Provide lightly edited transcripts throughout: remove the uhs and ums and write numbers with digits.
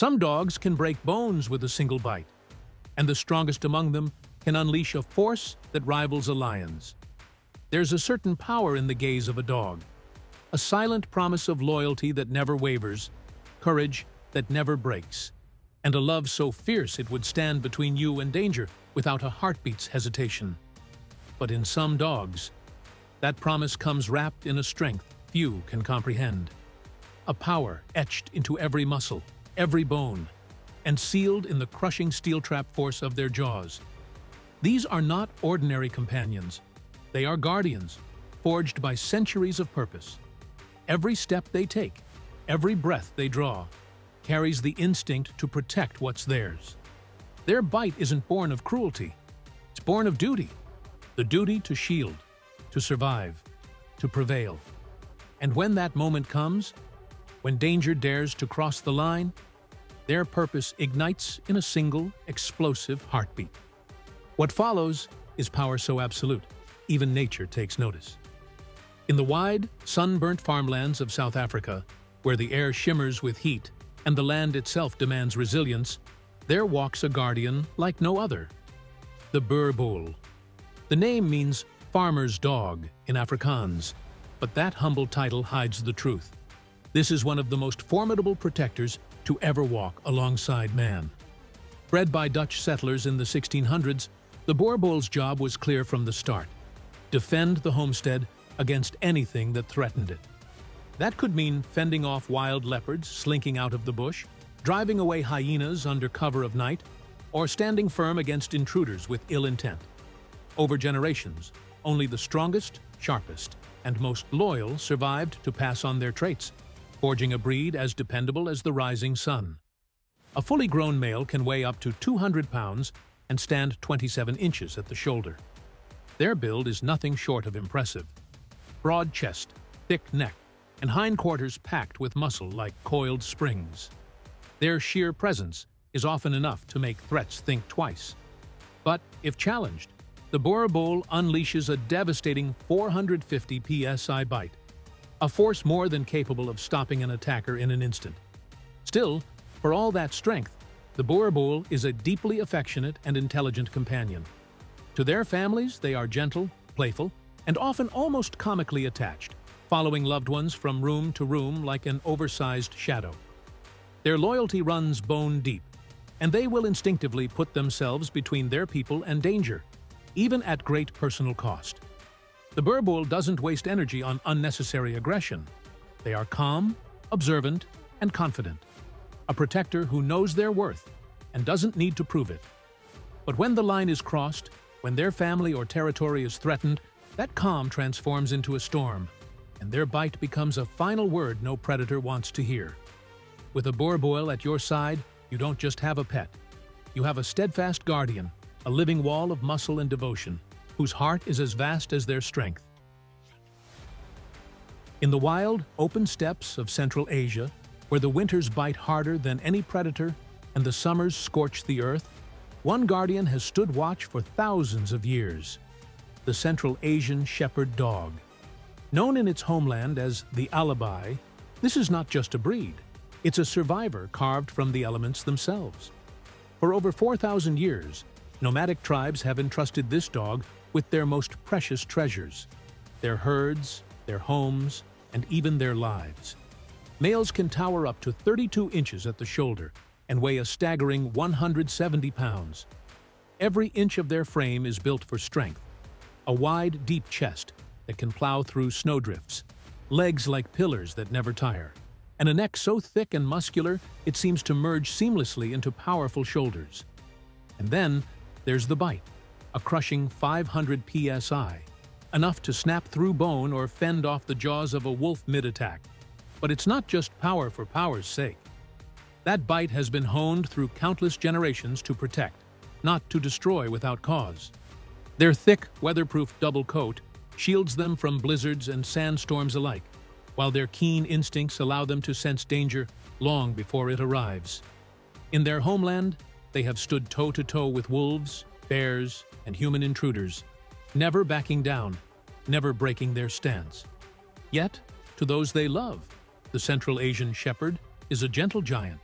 Some dogs can break bones with a single bite, and the strongest among them can unleash a force that rivals a lion's. There's a certain power in the gaze of a dog, a silent promise of loyalty that never wavers, courage that never breaks, and a love so fierce it would stand between you and danger without a heartbeat's hesitation. But in some dogs, that promise comes wrapped in a strength few can comprehend, a power etched into every muscle, every bone, and sealed in the crushing steel-trap force of their jaws. These are not ordinary companions. They are guardians, forged by centuries of purpose. Every step they take, every breath they draw, carries the instinct to protect what's theirs. Their bite isn't born of cruelty. It's born of duty. The duty to shield, to survive, to prevail. And when that moment comes, when danger dares to cross the line, their purpose ignites in a single, explosive heartbeat. What follows is power so absolute, even nature takes notice. In the wide, sunburnt farmlands of South Africa, where the air shimmers with heat and the land itself demands resilience, there walks a guardian like no other, the Boerboel. The name means farmer's dog in Afrikaans, but that humble title hides the truth. This is one of the most formidable protectors to ever walk alongside man. Bred by Dutch settlers in the 1600s, the Boerboel's job was clear from the start: defend the homestead against anything that threatened it. That could mean fending off wild leopards slinking out of the bush, driving away hyenas under cover of night, or standing firm against intruders with ill intent. Over generations, only the strongest, sharpest, and most loyal survived to pass on their traits, forging a breed as dependable as the rising sun. A fully grown male can weigh up to 200 pounds and stand 27 inches at the shoulder. Their build is nothing short of impressive. Broad chest, thick neck, and hindquarters packed with muscle like coiled springs. Their sheer presence is often enough to make threats think twice. But if challenged, the Boerboel unleashes a devastating 450 psi bite, a force more than capable of stopping an attacker in an instant. Still, for all that strength, the Boerboel is a deeply affectionate and intelligent companion. To their families, they are gentle, playful, and often almost comically attached, following loved ones from room to room like an oversized shadow. Their loyalty runs bone deep, and they will instinctively put themselves between their people and danger, even at great personal cost. The Boerboel doesn't waste energy on unnecessary aggression. They are calm, observant, and confident, a protector who knows their worth and doesn't need to prove it. But when the line is crossed, when their family or territory is threatened, that calm transforms into a storm, and their bite becomes a final word no predator wants to hear. With a Boerboel at your side, you don't just have a pet. You have a steadfast guardian, a living wall of muscle and devotion, whose heart is as vast as their strength. In the wild, open steppes of Central Asia, where the winters bite harder than any predator and the summers scorch the earth, one guardian has stood watch for thousands of years: the Central Asian shepherd dog. Known in its homeland as the alibi, this is not just a breed. It's a survivor carved from the elements themselves. For over 4,000 years, nomadic tribes have entrusted this dog with their most precious treasures: their herds, their homes, and even their lives. Males can tower up to 32 inches at the shoulder and weigh a staggering 170 pounds. Every inch of their frame is built for strength: a wide, deep chest that can plow through snowdrifts, legs like pillars that never tire, and a neck so thick and muscular it seems to merge seamlessly into powerful shoulders. And then there's the bite, a crushing 500 psi, enough to snap through bone or fend off the jaws of a wolf mid-attack. But it's not just power for power's sake. That bite has been honed through countless generations to protect, not to destroy without cause. Their thick, weatherproof double coat shields them from blizzards and sandstorms alike, while their keen instincts allow them to sense danger long before it arrives. In their homeland, they have stood toe-to-toe with wolves, bears, and human intruders, never backing down, never breaking their stance. Yet, to those they love, the Central Asian shepherd is a gentle giant,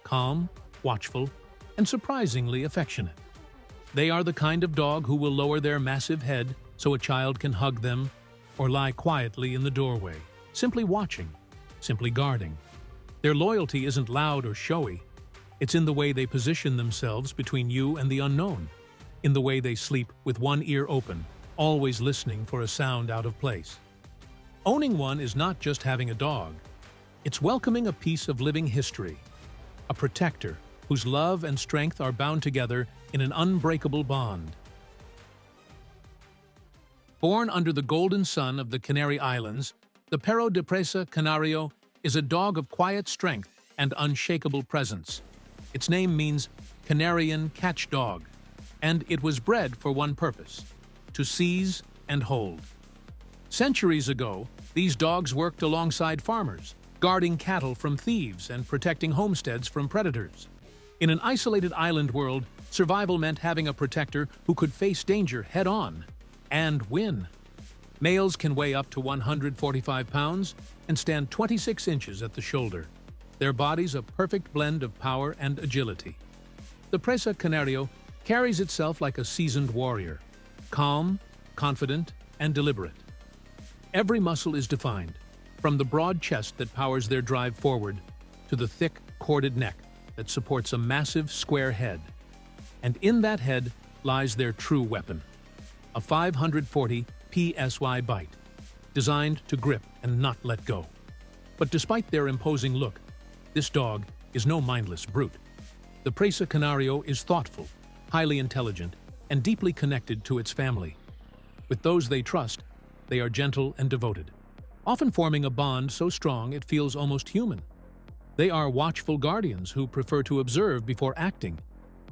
calm, watchful, and surprisingly affectionate. They are the kind of dog who will lower their massive head so a child can hug them or lie quietly in the doorway, simply watching, simply guarding. Their loyalty isn't loud or showy. It's in the way they position themselves between you and the unknown, in the way they sleep with one ear open, always listening for a sound out of place. Owning one is not just having a dog. It's welcoming a piece of living history, a protector whose love and strength are bound together in an unbreakable bond. Born under the golden sun of the Canary Islands, the Perro de Presa Canario is a dog of quiet strength and unshakable presence. Its name means Canarian catch dog, and it was bred for one purpose: to seize and hold. Centuries ago, these dogs worked alongside farmers, guarding cattle from thieves and protecting homesteads from predators. In an isolated island world, survival meant having a protector who could face danger head-on and win. Males can weigh up to 145 pounds and stand 26 inches at the shoulder, their bodies a perfect blend of power and agility. The Presa Canario carries itself like a seasoned warrior, calm, confident, and deliberate. Every muscle is defined, from the broad chest that powers their drive forward to the thick, corded neck that supports a massive, square head. And in that head lies their true weapon, a 540 PSY bite, designed to grip and not let go. But despite their imposing look, this dog is no mindless brute. The Presa Canario is thoughtful, highly intelligent, and deeply connected to its family. With those they trust, they are gentle and devoted, often forming a bond so strong it feels almost human. They are watchful guardians who prefer to observe before acting,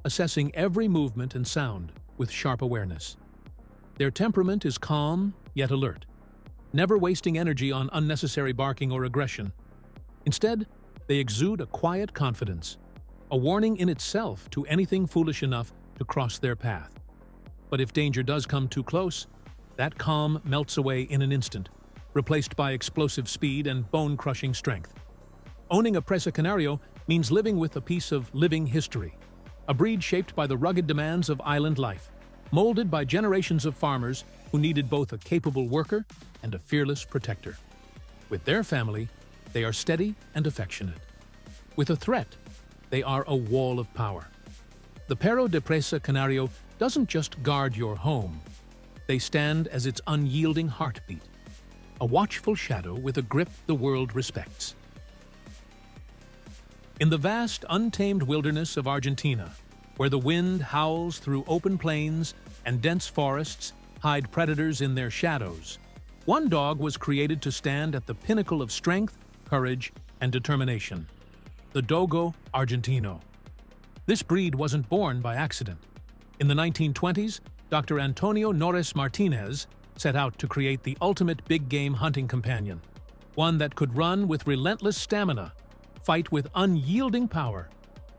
assessing every movement and sound with sharp awareness. Their temperament is calm yet alert, never wasting energy on unnecessary barking or aggression. Instead, they exude a quiet confidence, a warning in itself to anything foolish enough to cross their path. But if danger does come too close, that calm melts away in an instant, replaced by explosive speed and bone-crushing strength. Owning a Presa Canario means living with a piece of living history, a breed shaped by the rugged demands of island life, molded by generations of farmers who needed both a capable worker and a fearless protector. With their family, they are steady and affectionate. With a threat, they are a wall of power. The Perro de Presa Canario doesn't just guard your home. They stand as its unyielding heartbeat, a watchful shadow with a grip the world respects. In the vast, untamed wilderness of Argentina, where the wind howls through open plains and dense forests hide predators in their shadows, one dog was created to stand at the pinnacle of strength, courage, and determination: the Dogo Argentino. This breed wasn't born by accident. In the 1920s, Dr. Antonio Norris Martinez set out to create the ultimate big-game hunting companion, one that could run with relentless stamina, fight with unyielding power,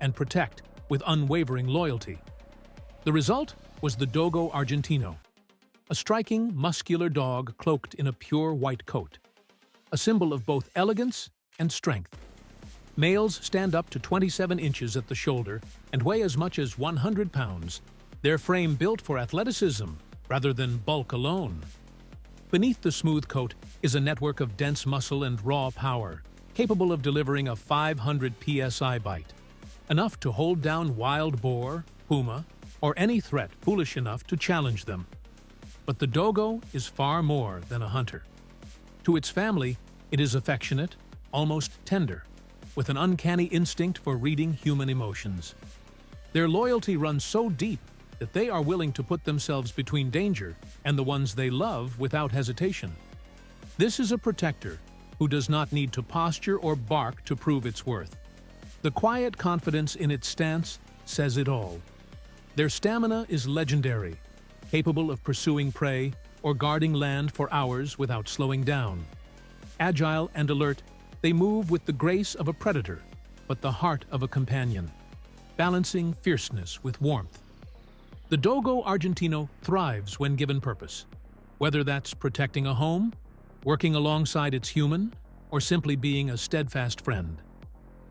and protect with unwavering loyalty. The result was the Dogo Argentino, a striking, muscular dog cloaked in a pure white coat, a symbol of both elegance and strength. Males stand up to 27 inches at the shoulder and weigh as much as 100 pounds, their frame built for athleticism rather than bulk alone. Beneath the smooth coat is a network of dense muscle and raw power, capable of delivering a 500 PSI bite, enough to hold down wild boar, puma, or any threat foolish enough to challenge them. But the Dogo is far more than a hunter. To its family, it is affectionate, almost tender, with an uncanny instinct for reading human emotions. Their loyalty runs so deep that they are willing to put themselves between danger and the ones they love without hesitation. This is a protector who does not need to posture or bark to prove its worth. The quiet confidence in its stance says it all. Their stamina is legendary, capable of pursuing prey or guarding land for hours without slowing down. Agile and alert, they move with the grace of a predator, but the heart of a companion, balancing fierceness with warmth. The Dogo Argentino thrives when given purpose, whether that's protecting a home, working alongside its human, or simply being a steadfast friend.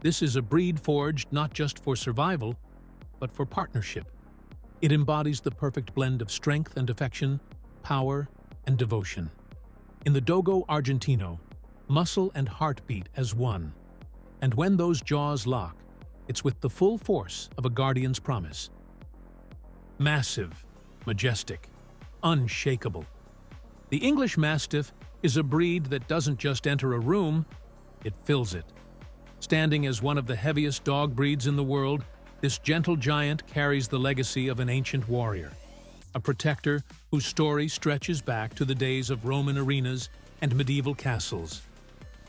This is a breed forged not just for survival, but for partnership. It embodies the perfect blend of strength and affection, power and devotion. In the Dogo Argentino, muscle and heartbeat as one. And when those jaws lock, it's with the full force of a guardian's promise. Massive, majestic, unshakable. The English Mastiff is a breed that doesn't just enter a room, it fills it. Standing as one of the heaviest dog breeds in the world, this gentle giant carries the legacy of an ancient warrior, a protector whose story stretches back to the days of Roman arenas and medieval castles.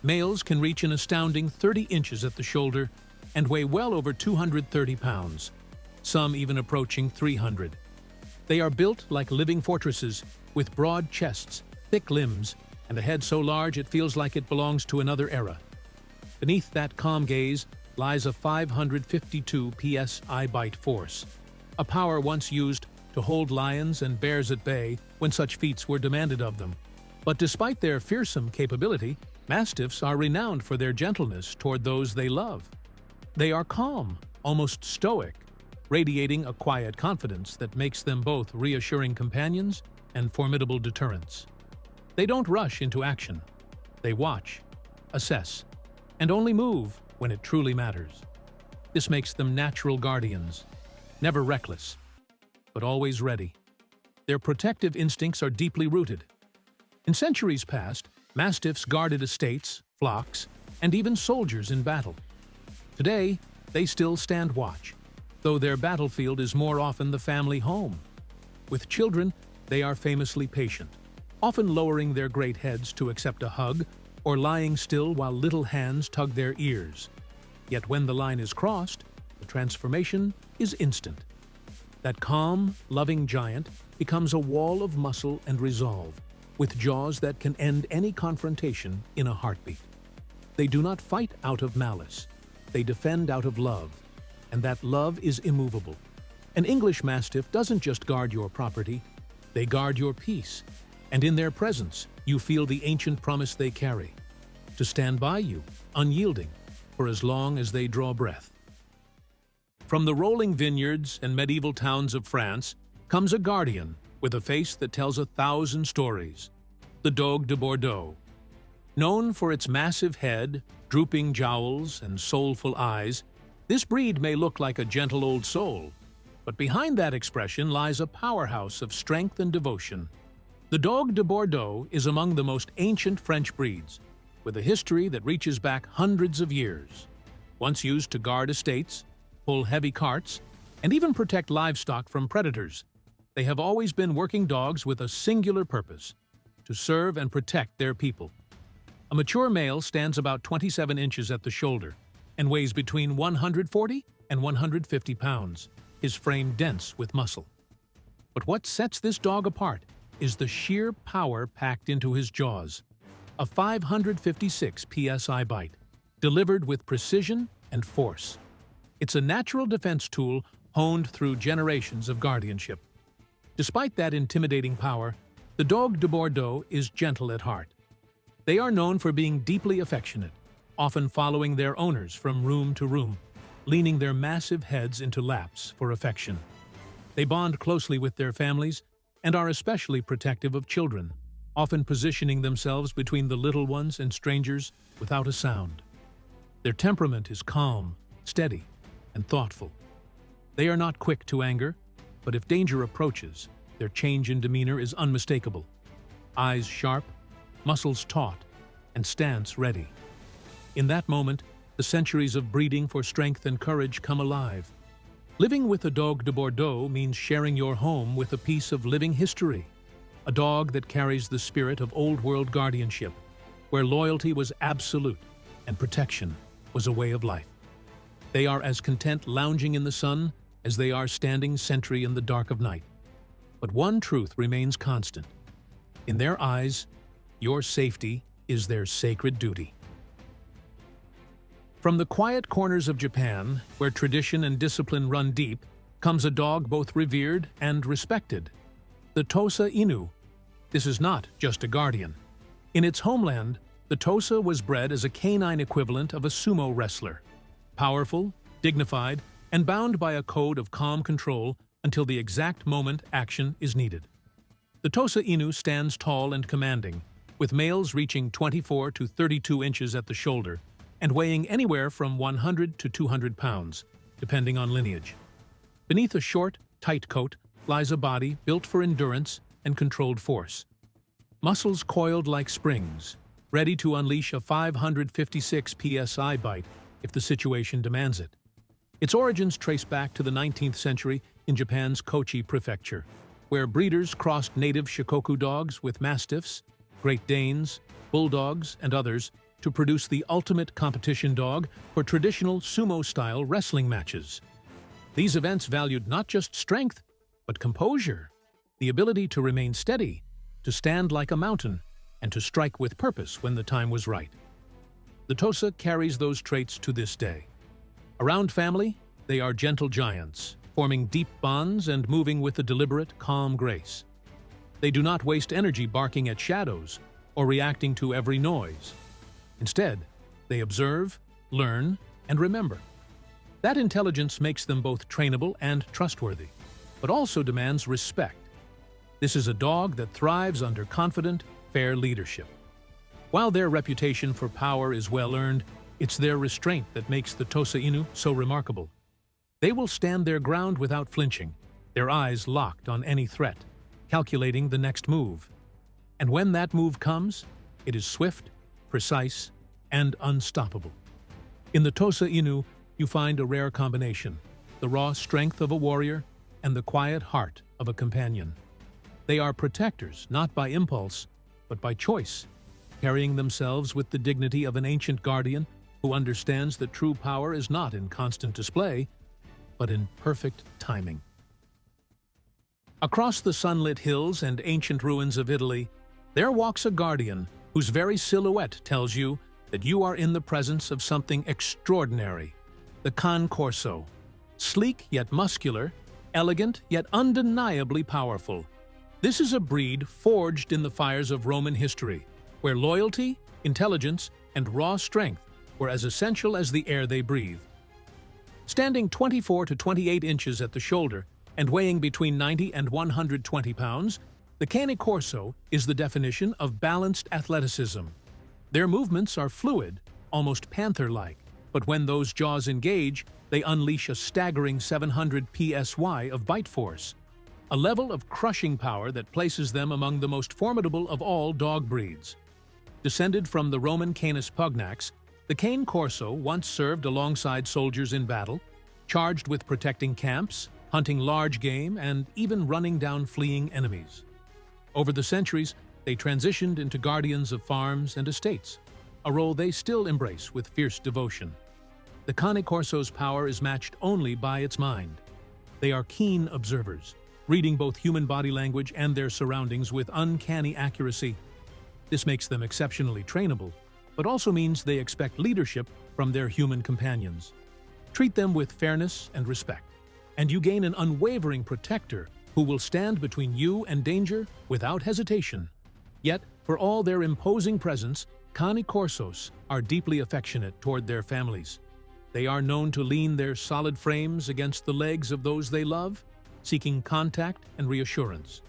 Males can reach an astounding 30 inches at the shoulder and weigh well over 230 pounds, some even approaching 300. They are built like living fortresses, with broad chests, thick limbs, and a head so large it feels like it belongs to another era. Beneath that calm gaze lies a 552 psi bite force, a power once used to hold lions and bears at bay when such feats were demanded of them. But despite their fearsome capability, Mastiffs are renowned for their gentleness toward those they love. They are calm, almost stoic, radiating a quiet confidence that makes them both reassuring companions and formidable deterrents. They don't rush into action. They watch, assess, and only move when it truly matters. This makes them natural guardians, never reckless, but always ready. Their protective instincts are deeply rooted. In centuries past, Mastiffs guarded estates, flocks, and even soldiers in battle. Today, they still stand watch, though their battlefield is more often the family home. With children, they are famously patient, often lowering their great heads to accept a hug or lying still while little hands tug their ears. Yet when the line is crossed, the transformation is instant. That calm, loving giant becomes a wall of muscle and resolve, with jaws that can end any confrontation in a heartbeat. They do not fight out of malice. They defend out of love, and that love is immovable. An English Mastiff doesn't just guard your property, they guard your peace, and in their presence, you feel the ancient promise they carry, to stand by you, unyielding, for as long as they draw breath. From the rolling vineyards and medieval towns of France comes a guardian with a face that tells 1,000 stories, the Dogue de Bordeaux. Known for its massive head, drooping jowls, and soulful eyes, this breed may look like a gentle old soul, but behind that expression lies a powerhouse of strength and devotion. The Dogue de Bordeaux is among the most ancient French breeds, with a history that reaches back hundreds of years. Once used to guard estates, pull heavy carts, and even protect livestock from predators, they have always been working dogs with a singular purpose: to serve and protect their people. A mature male stands about 27 inches at the shoulder and weighs between 140 and 150 pounds, his frame dense with muscle. But what sets this dog apart is the sheer power packed into his jaws. A 556 psi bite, delivered with precision and force. It's a natural defense tool honed through generations of guardianship. Despite that intimidating power, the Dogue de Bordeaux is gentle at heart. They are known for being deeply affectionate, often following their owners from room to room, leaning their massive heads into laps for affection. They bond closely with their families and are especially protective of children, often positioning themselves between the little ones and strangers without a sound. Their temperament is calm, steady, and thoughtful. They are not quick to anger, but if danger approaches, their change in demeanor is unmistakable. Eyes sharp, muscles taut, and stance ready. In that moment, the centuries of breeding for strength and courage come alive. Living with a Dogue de Bordeaux means sharing your home with a piece of living history. A dog that carries the spirit of old-world guardianship, where loyalty was absolute and protection was a way of life. They are as content lounging in the sun as they are standing sentry in the dark of night. But one truth remains constant. In their eyes, your safety is their sacred duty. From the quiet corners of Japan, where tradition and discipline run deep, comes a dog both revered and respected. The Tosa Inu. This is not just a guardian. In its homeland, the Tosa was bred as a canine equivalent of a sumo wrestler. powerful, dignified, and bound by a code of calm control until the exact moment action is needed. The Tosa Inu stands tall and commanding, with males reaching 24 to 32 inches at the shoulder and weighing anywhere from 100 to 200 pounds, depending on lineage. Beneath a short, tight coat lies a body built for endurance and controlled force. Muscles coiled like springs, ready to unleash a 556 psi bite if the situation demands it. Its origins trace back to the 19th century in Japan's Kochi prefecture, where breeders crossed native Shikoku dogs with Mastiffs, Great Danes, Bulldogs, and others to produce the ultimate competition dog for traditional sumo-style wrestling matches. These events valued not just strength, but composure, the ability to remain steady, to stand like a mountain, and to strike with purpose when the time was right. The Tosa carries those traits to this day. Around family, they are gentle giants, forming deep bonds and moving with a deliberate, calm grace. They do not waste energy barking at shadows or reacting to every noise. Instead, they observe, learn, and remember. That intelligence makes them both trainable and trustworthy, but also demands respect. This is a dog that thrives under confident, fair leadership. While their reputation for power is well-earned, it's their restraint that makes the Tosa Inu so remarkable. They will stand their ground without flinching, their eyes locked on any threat, calculating the next move. And when that move comes, it is swift, precise, and unstoppable. In the Tosa Inu, you find a rare combination: the raw strength of a warrior and the quiet heart of a companion. They are protectors, not by impulse, but by choice, carrying themselves with the dignity of an ancient guardian who understands that true power is not in constant display, but in perfect timing. Across the sunlit hills and ancient ruins of Italy, there walks a guardian whose very silhouette tells you that you are in the presence of something extraordinary: the Corso. Sleek yet muscular, elegant yet undeniably powerful. This is a breed forged in the fires of Roman history, where loyalty, intelligence, and raw strength were as essential as the air they breathed. Standing 24 to 28 inches at the shoulder and weighing between 90 and 120 pounds, the Corso is the definition of balanced athleticism. Their movements are fluid, almost panther-like, but when those jaws engage, they unleash a staggering 700 psi of bite force, a level of crushing power that places them among the most formidable of all dog breeds. Descended from the Roman Canis pugnax, the Corso once served alongside soldiers in battle, charged with protecting camps, hunting large game, and even running down fleeing enemies. Over the centuries, they transitioned into guardians of farms and estates, a role they still embrace with fierce devotion. The Corso's power is matched only by its mind. They are keen observers, reading both human body language and their surroundings with uncanny accuracy. This makes them exceptionally trainable, but also means they expect leadership from their human companions. Treat them with fairness and respect, and you gain an unwavering protector who will stand between you and danger without hesitation. Yet, for all their imposing presence, Corsos are deeply affectionate toward their families. They are known to lean their solid frames against the legs of those they love, seeking contact and reassurance.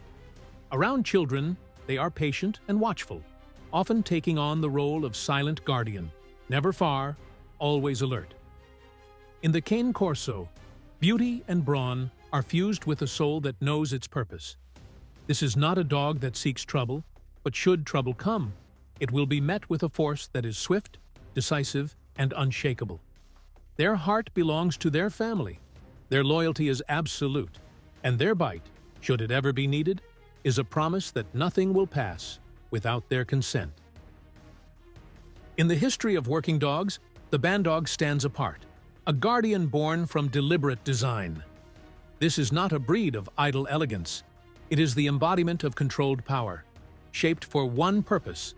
Around children, they are patient and watchful, often taking on the role of silent guardian, never far, always alert. In the Corso, beauty and brawn are fused with a soul that knows its purpose. This is not a dog that seeks trouble, but should trouble come, it will be met with a force that is swift, decisive, and unshakable. Their heart belongs to their family, their loyalty is absolute, and their bite, should it ever be needed, is a promise that nothing will pass without their consent. In the history of working dogs, the Bandog stands apart, a guardian born from deliberate design. This is not a breed of idle elegance. It is the embodiment of controlled power, shaped for one purpose: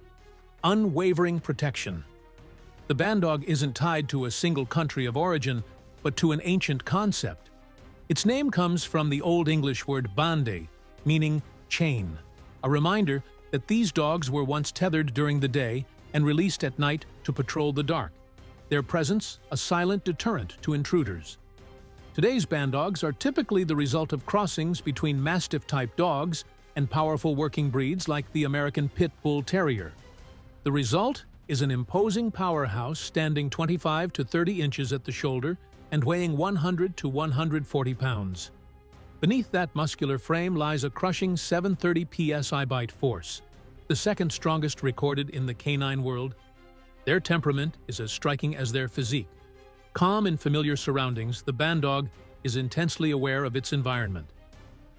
unwavering protection. The Bandog isn't tied to a single country of origin, but to an ancient concept. Its name comes from the Old English word bande, meaning chain, a reminder that these dogs were once tethered during the day and released at night to patrol the dark. their presence a silent deterrent to intruders. Today's Bandogs are typically the result of crossings between Mastiff-type dogs and powerful working breeds like the American Pit Bull Terrier. The result is an imposing powerhouse standing 25 to 30 inches at the shoulder and weighing 100 to 140 pounds. Beneath that muscular frame lies a crushing 730 psi bite force, the second strongest recorded in the canine world. Their temperament is as striking as their physique. Calm in familiar surroundings, the Bandog is intensely aware of its environment.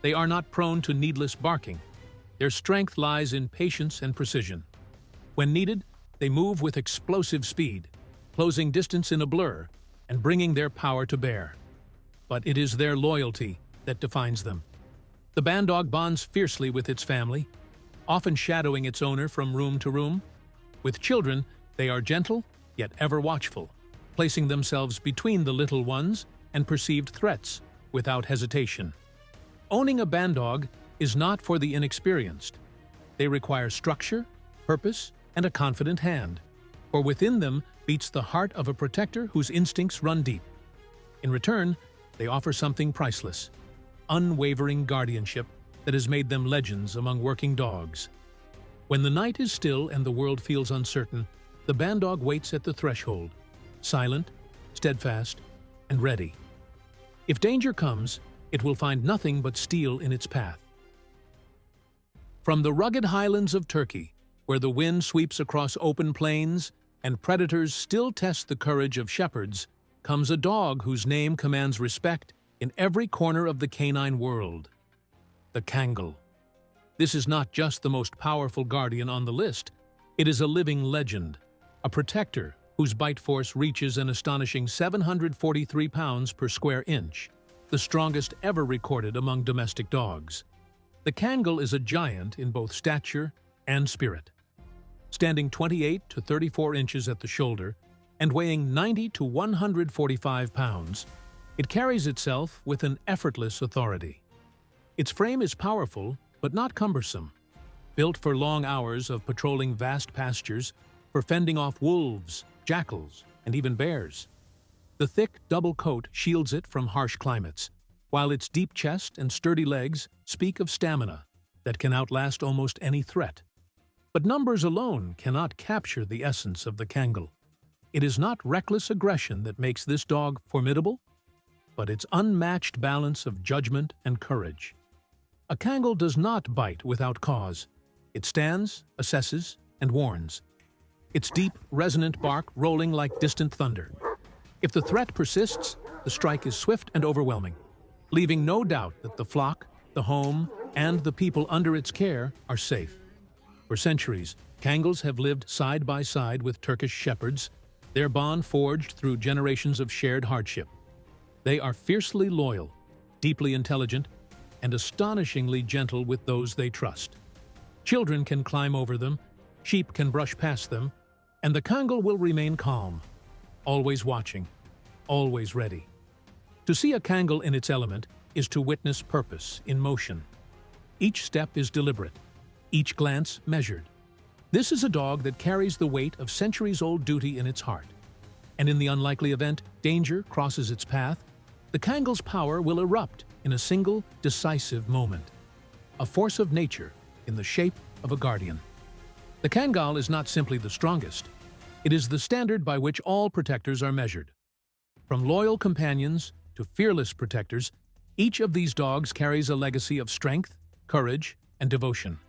They are not prone to needless barking. Their strength lies in patience and precision. When needed, they move with explosive speed, closing distance in a blur and bringing their power to bear. But it is their loyalty that defines them. The Bandog bonds fiercely with its family, often shadowing its owner from room to room. With children, they are gentle, yet ever watchful, placing themselves between the little ones and perceived threats without hesitation. Owning a Bandog is not for the inexperienced. They require structure, purpose, and a confident hand, for within them beats the heart of a protector whose instincts run deep. In return, they offer something priceless: unwavering guardianship that has made them legends among working dogs. When the night is still and the world feels uncertain, the Bandog waits at the threshold, silent, steadfast, and ready. If danger comes, it will find nothing but steel in its path. From the rugged highlands of Turkey, where the wind sweeps across open plains and predators still test the courage of shepherds, comes a dog whose name commands respect in every corner of the canine world: the Kangal. This is not just the most powerful guardian on the list, it is a living legend, a protector whose bite force reaches an astonishing 743 pounds per square inch, the strongest ever recorded among domestic dogs. The Kangal is a giant in both stature and spirit. Standing 28 to 34 inches at the shoulder and weighing 90 to 145 pounds, it carries itself with an effortless authority. Its frame is powerful but not cumbersome, built for long hours of patrolling vast pastures, for fending off wolves, jackals, and even bears. The thick double coat shields it from harsh climates, while its deep chest and sturdy legs speak of stamina that can outlast almost any threat. But numbers alone cannot capture the essence of the Kangal. It is not reckless aggression that makes this dog formidable, but its unmatched balance of judgment and courage. A Kangal does not bite without cause. It stands, assesses, and warns, its deep, resonant bark rolling like distant thunder. If the threat persists, the strike is swift and overwhelming, leaving no doubt that the flock, the home, and the people under its care are safe. For centuries, Kangals have lived side by side with Turkish shepherds, their bond forged through generations of shared hardship. They are fiercely loyal, deeply intelligent, and astonishingly gentle with those they trust. Children can climb over them, sheep can brush past them, and the Kangal will remain calm, always watching, always ready. To see a Kangal in its element is to witness purpose in motion. Each step is deliberate, each glance measured. This is a dog that carries the weight of centuries-old duty in its heart. And in the unlikely event danger crosses its path, the Kangal's power will erupt in a single, decisive moment. A force of nature in the shape of a guardian. The Kangal is not simply the strongest. It is the standard by which all protectors are measured. From loyal companions to fearless protectors, each of these dogs carries a legacy of strength, courage, and devotion.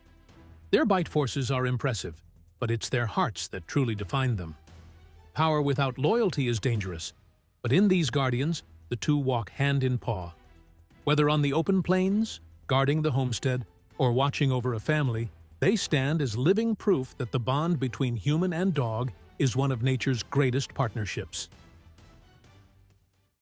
Their bite forces are impressive, but it's their hearts that truly define them. Power without loyalty is dangerous, but in these guardians, the two walk hand in paw. Whether on the open plains, guarding the homestead, or watching over a family, they stand as living proof that the bond between human and dog is one of nature's greatest partnerships.